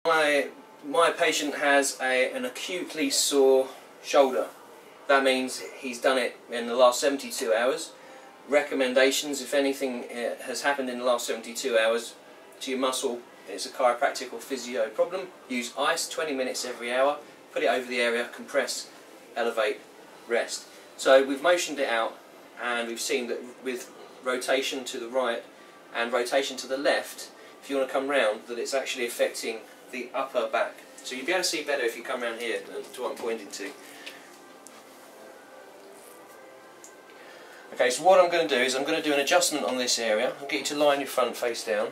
My patient has an acutely sore shoulder. That means he's done it in the last 72 hours. Recommendations: if anything has happened in the last 72 hours to your muscle, it's a chiropractic or physio problem. Use ice 20 minutes every hour, put it over the area, compress, elevate, rest. So we've motioned it out, and we've seen that with rotation to the right and rotation to the left, if you want to come round, that it's actually affecting the upper back. So you'll be able to see better if you come around here to what I'm pointing to. Okay, so what I'm going to do is I'm going to do an adjustment on this area. I'll get you to lie on your front face down.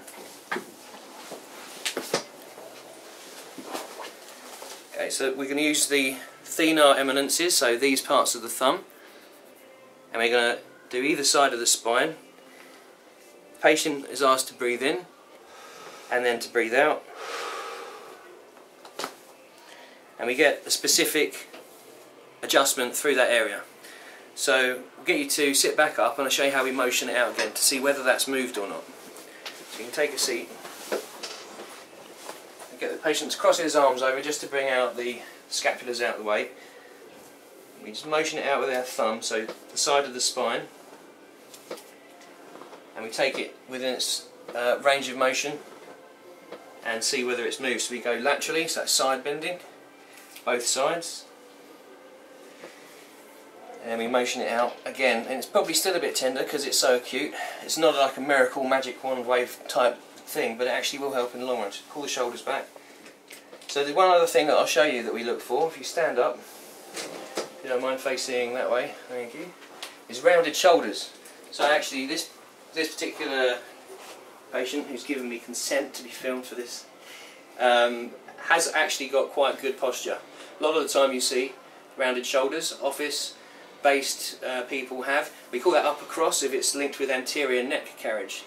Okay, so we're going to use the thenar eminences, so these parts of the thumb, and we're going to do either side of the spine. The patient is asked to breathe in and then to breathe out, and we get a specific adjustment through that area. So we'll get you to sit back up and I'll show you how we motion it out again to see whether that's moved or not. So you can take a seat. Get the patient to cross his arms over just to bring out the scapulars out of the way. We just motion it out with our thumb, so the side of the spine, and we take it within its range of motion and see whether it's moved. So we go laterally, so that's side bending, both sides, and we motion it out again, and it's probably still a bit tender because it's so acute. It's not like a miracle magic wand wave type thing, but it actually will help in the long run. Just pull the shoulders back. So there's one other thing that I'll show you that we look for. If you stand up, if you don't mind facing that way, thank you, is rounded shoulders. So actually this particular patient, who's given me consent to be filmed for this, has actually got quite good posture. A lot of the time you see rounded shoulders, office-based people have. We call that upper cross if it's linked with anterior neck carriage.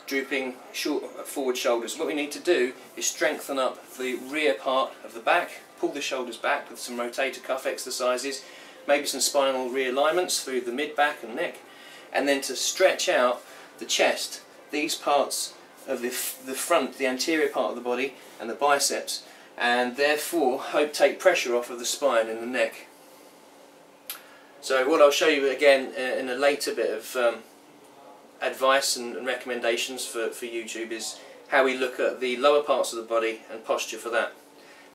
Drooping short forward shoulders. What we need to do is strengthen up the rear part of the back, pull the shoulders back with some rotator cuff exercises, maybe some spinal realignments through the mid-back and neck, and then to stretch out the chest, these parts of the front, the anterior part of the body, and the biceps, and therefore take pressure off of the spine and the neck. So what I'll show you again in a later bit of advice and recommendations for YouTube is how we look at the lower parts of the body and posture for that.